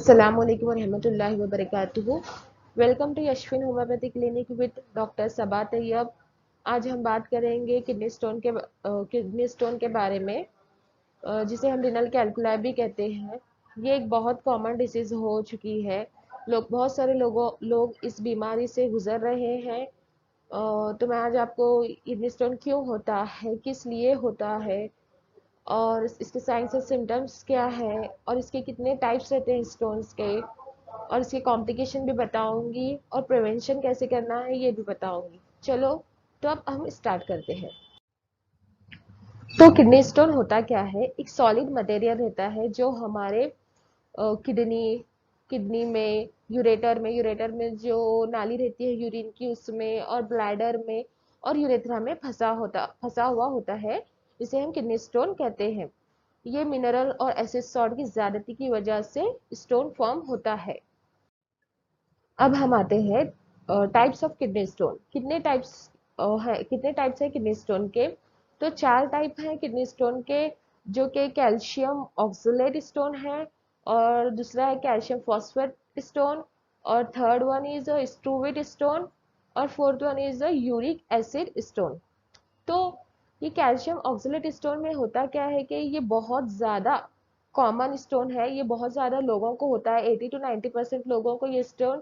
अस्सलामुअलैकुम वरहमतुल्लाहि वबरकातुहू। Welcome to Yashfeen homeopathy clinic with doctor Saba Tayyab. आज हम बात करेंगे किडनी स्टोन के बारे में, जिसे हम रिनल कैल्कुलाई भी कहते हैं। ये एक बहुत कॉमन डिसीज़ हो चुकी है। बहुत सारे लोग इस बीमारी से गुजर रहे हैं। तो मैं आज आपको किडनी स्टोन क्यों होता है, किस लिए होता है, और इसके साइंस और सिम्टम्स क्या है, और इसके कितने टाइप्स रहते हैं स्टोन्स के, और इसके कॉम्प्लिकेशन भी बताऊंगी, और प्रिवेंशन कैसे करना है ये भी बताऊंगी। चलो, तो अब हम स्टार्ट करते हैं। तो किडनी स्टोन होता क्या है? एक सॉलिड मटेरियल रहता है जो हमारे किडनी किडनी में, यूरेटर में जो नाली रहती है यूरिन की, उसमें, और ब्लैडर में और यूरेथ्रा में फंसा हुआ होता है, इसे हम किडनी स्टोन कहते हैं। ये मिनरल और एसिड सॉल्ट की ज्यादती की वजह से स्टोन फॉर्म होता है। अब हम आते हैं टाइप्स ऑफ किडनी स्टोन। कितने टाइप्स है किडनी स्टोन के? तो 4 टाइप हैं किडनी स्टोन के, जो कि कैल्शियम ऑक्सलेट स्टोन है, और दूसरा है कैल्शियम फॉस्फेट स्टोन, और थर्ड वन इज स्टूविट स्टोन, और fourth one is uric acid stone. तो ये कैल्शियम ऑक्सलेट स्टोन में होता क्या है कि ये बहुत ज़्यादा कॉमन स्टोन है। ये बहुत ज़्यादा लोगों को होता है, 80 to 90% लोगों को ये स्टोन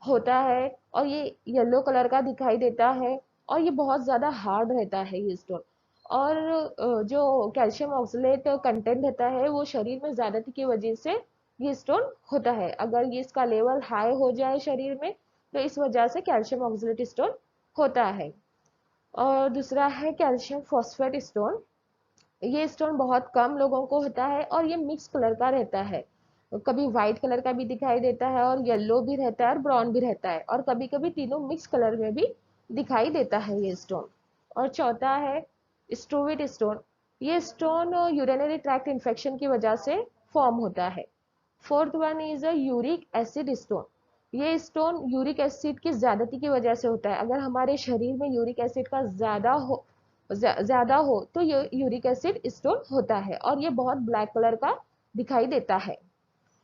होता है, और ये येलो कलर का दिखाई देता है, और ये बहुत ज़्यादा हार्ड रहता है ये स्टोन। और जो कैल्शियम ऑक्सलेट कंटेंट रहता है वो शरीर में ज़्यादती की वजह से ये स्टोन होता है। अगर ये इसका लेवल हाई हो जाए शरीर में, तो इस वजह से कैल्शियम ऑक्सलेट स्टोन होता है। और दूसरा है कैल्शियम फॉस्फेट स्टोन। ये स्टोन बहुत कम लोगों को होता है, और ये मिक्स कलर का रहता है। कभी व्हाइट कलर का भी दिखाई देता है, और येलो भी रहता है, और ब्राउन भी रहता है, और कभी कभी तीनों मिक्स कलर में भी दिखाई देता है ये स्टोन। और चौथा है स्टोविट स्टोन। ये स्टोन यूरिनरी ट्रैक्ट इन्फेक्शन की वजह से फॉर्म होता है। Fourth one is a uric acid stone. ये स्टोन यूरिक एसिड की ज्यादती की वजह से होता है। अगर हमारे शरीर में यूरिक एसिड का ज्यादा हो तो ये यूरिक एसिड स्टोन होता है, और ये बहुत ब्लैक कलर का दिखाई देता है।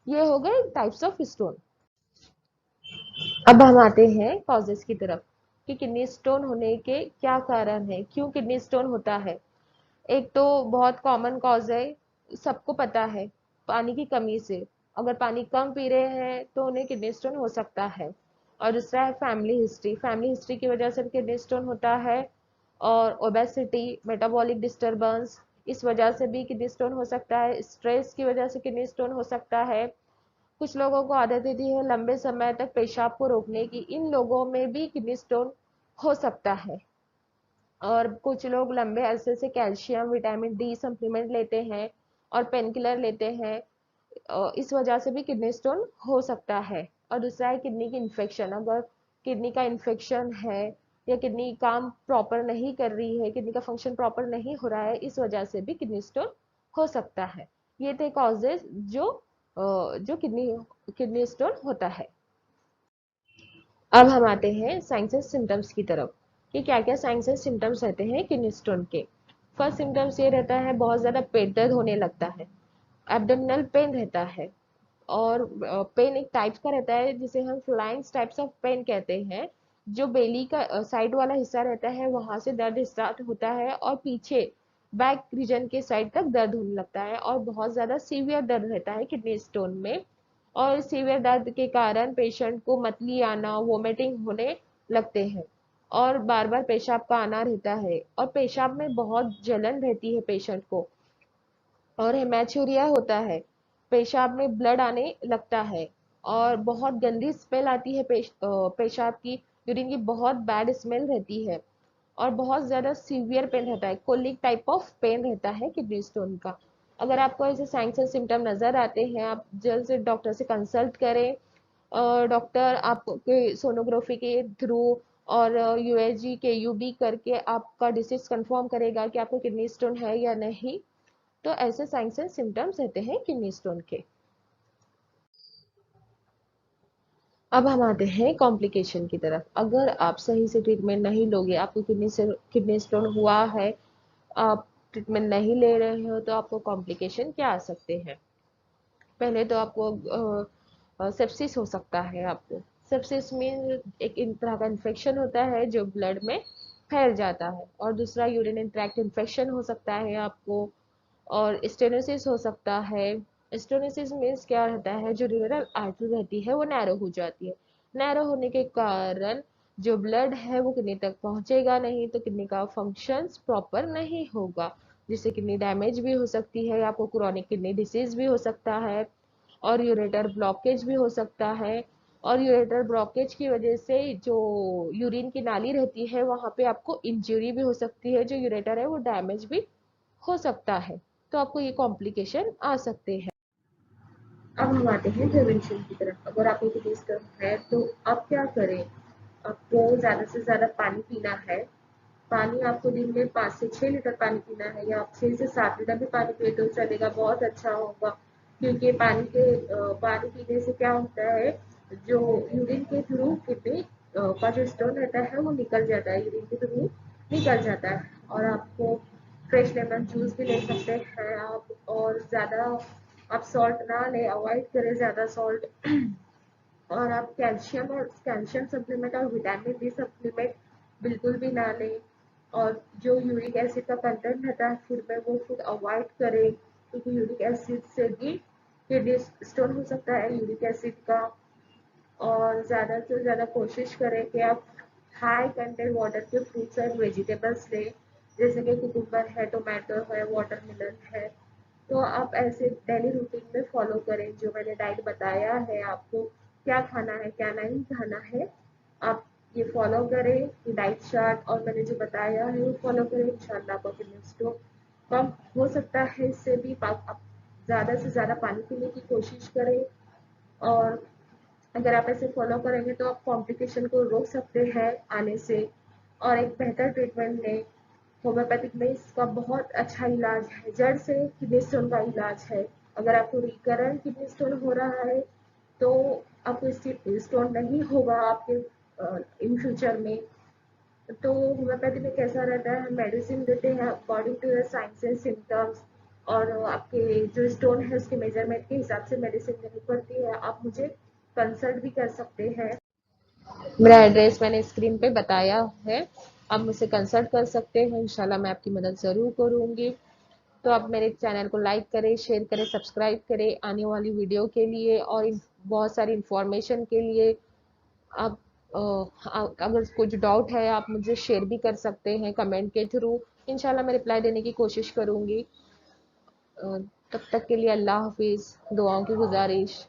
ये हो गए टाइप्स ऑफ स्टोन। अब हम आते हैं कॉजेस की तरफ कि किडनी स्टोन होने के क्या कारण है, क्यों किडनी स्टोन होता है। एक तो बहुत कॉमन कॉज है, सबको पता है, पानी की कमी से। अगर पानी कम पी रहे हैं तो उन्हें किडनी स्टोन हो सकता है। और दूसरा है फैमिली हिस्ट्री की वजह से भी किडनी स्टोन होता है। और ओबेसिटी, मेटाबॉलिक डिस्टरबेंस, इस वजह से भी किडनी स्टोन हो सकता है। स्ट्रेस की वजह से किडनी स्टोन हो सकता है। कुछ लोगों को आदत होती है लंबे समय तक पेशाब को रोकने की, इन लोगों में भी किडनी स्टोन हो सकता है। और कुछ लोग लंबे अरसे से कैल्शियम, विटामिन डी सप्लीमेंट लेते हैं और पेन किलर लेते हैं, इस वजह से भी किडनी स्टोन हो सकता है। और दूसरा है किडनी की इन्फेक्शन। अगर किडनी का इन्फेक्शन है, या किडनी काम प्रॉपर नहीं कर रही है, किडनी का फंक्शन प्रॉपर नहीं हो रहा है, इस वजह से भी किडनी स्टोन हो सकता है। ये थे कॉजेज जो किडनी स्टोन होता है। अब हम आते हैं साइंस एंड सिम्टम्स की तरफ कि क्या क्या साइंस एंड सिम्टम्स रहते हैं किडनी स्टोन के। फर्स्ट सिम्टम्स ये रहता है बहुत ज़्यादा पेट दर्द होने लगता है, एब्डोमिनल पेन रहता है। और पेन एक टाइप का रहता है जिसे हम फ्लाइंग टाइप्स ऑफ पेन कहते हैं। जो बेली का साइड वाला हिस्सा रहता है वहां से दर्द स्टार्ट होता है, और पीछे बैक रीजन के साइड तक दर्द होने लगता है, और बहुत ज़्यादा सीवियर दर्द रहता है किडनी स्टोन में। और सीवियर दर्द के कारण पेशेंट को मतली आना, वोमिटिंग होने लगते हैं, और बार बार पेशाब का आना रहता है, और पेशाब में बहुत जलन रहती है पेशेंट को, और हेमेचूरिया होता है, पेशाब में ब्लड आने लगता है, और बहुत गंदी स्मेल आती है पेशाब की, यूरिन की बहुत बैड स्मेल रहती है, और बहुत ज़्यादा सीवियर पेन रहता है, कोलिक टाइप ऑफ पेन रहता है किडनी स्टोन का। अगर आपको ऐसे साइंस एंड सिम्टम नज़र आते हैं, आप जल्द से डॉक्टर से कंसल्ट करें। डॉक्टर आपके सोनोग्राफी के थ्रू और यूएसजी के यूबी करके आपका डिसीज कंफर्म करेगा कि आपको किडनी स्टोन है या नहीं। तो ऐसे साइंस एंड सिम्टम्स रहते हैं किडनी स्टोन के। अब हम आते हैं कॉम्प्लिकेशन की तरफ। अगर आप सही से ट्रीटमेंट नहीं लोगे, आपको किडनी स्टोन हुआ है, आप ट्रीटमेंट नहीं ले रहे हो, तो आपको कॉम्प्लिकेशन क्या आ सकते हैं। पहले तो आपको सेप्सिस हो सकता है आपको। सेप्सिस मीन एक तरह का इन्फेक्शन होता है जो ब्लड में फैल जाता है। और दूसरा यूरिन ट्रैक्ट इन्फेक्शन हो सकता है आपको। और स्टेनोसिस हो सकता है। स्टेनोसिस मीन्स क्या रहता है, जो यूरिनरी आर्टरी रहती है वो नैरो हो जाती है। नैरो होने के कारण जो ब्लड है वो किडनी तक पहुंचेगा नहीं, तो किडनी का फंक्शंस प्रॉपर नहीं होगा, जिससे किडनी डैमेज भी हो सकती है, आपको क्रोनिक किडनी डिसीज भी हो सकता है, और यूरेटर ब्लॉकेज भी हो सकता है। और यूरेटर ब्लॉकेज की वजह से जो यूरिन की नाली रहती है वहां पे आपको इंजरी भी हो सकती है, जो यूरेटर है वो डैमेज भी हो सकता है। तो आपको ये कॉम्प्लिकेशन आ सकते हैं। अब हम आते हैं प्रिवेंशन की तरफ। अगर आपको किडनी स्टोन है तो आप क्या करें? आपको ज़्यादा से ज़्यादा पानी पीना है। पानी आपको दिन में 5 से 6 लीटर पानी पीना है, या आप 6 से 7 लीटर भी पानी पिए तो चलेगा, बहुत अच्छा होगा। क्योंकि पानी पीने से क्या होता है, जो यूरिन के थ्रू किडनी का जो स्टोन रहता है वो निकल जाता है, यूरिन के थ्रू निकल जाता है। और आपको फ्रेश लेमन जूस भी ले सकते हैं आप। और ज़्यादा आप सॉल्ट ना लें, अवॉइड करें ज़्यादा सॉल्ट। और आप कैल्शियम सप्लीमेंट और विटामिन डी सप्लीमेंट बिल्कुल भी ना लें। और जो यूरिक एसिड का कंटेंट रहता है फूड में, वो फूड अवॉइड करें, क्योंकि यूरिक एसिड से भी किडनी स्टोन हो सकता है, यूरिक एसिड का। और ज़्यादा से ज़्यादा कोशिश करें कि आप हाई कंटेंट वाटर के फ्रूट्स एंड वेजिटेबल्स लें, जैसे कि कुकुम्बर है, टोमेटो है, वाटरमेलन है। तो आप ऐसे डेली रूटीन में फॉलो करें जो मैंने डाइट बताया है आपको, क्या खाना है क्या नहीं खाना है। आप ये फॉलो करें, ये डाइट चार्ट और मैंने जो बताया है वो फॉलो करें, इंशाल्लाह आपका किडनी स्टोन कम हो सकता है। इससे भी आप ज़्यादा से ज़्यादा पानी पीने की कोशिश करें। और अगर आप ऐसे फॉलो करेंगे तो आप कॉम्प्लिकेशन को रोक सकते हैं आने से, और एक बेहतर ट्रीटमेंट लें। होम्योपैथिक में इसका बहुत अच्छा इलाज है, जड़ से किडनी स्टोन का इलाज है। अगर आपको रिकरेंट किडनी स्टोन हो रहा है तो आपको स्टोन नहीं होगा आपके इन फ्यूचर में। तो होम्योपैथी में कैसा रहता है, हम मेडिसिन देते हैं according to your science and symptoms. और आपके जो स्टोन है उसके मेजरमेंट के हिसाब से मेडिसिन देनी पड़ती है। आप मुझे कंसल्ट भी कर सकते हैं। मेरा एड्रेस मैंने स्क्रीन पे बताया है, आप मुझसे कंसल्ट कर सकते हैं, इंशाल्लाह मैं आपकी मदद ज़रूर करूँगी। तो आप मेरे चैनल को लाइक करें, शेयर करें, सब्सक्राइब करें आने वाली वीडियो के लिए, और बहुत सारी इंफॉर्मेशन के लिए। आप अगर कुछ डाउट है आप मुझे शेयर भी कर सकते हैं कमेंट के थ्रू, इंशाल्लाह मैं रिप्लाई देने की कोशिश करूँगी। तब तक के लिए अल्लाह हाफिज़, दुआओं की गुजारिश।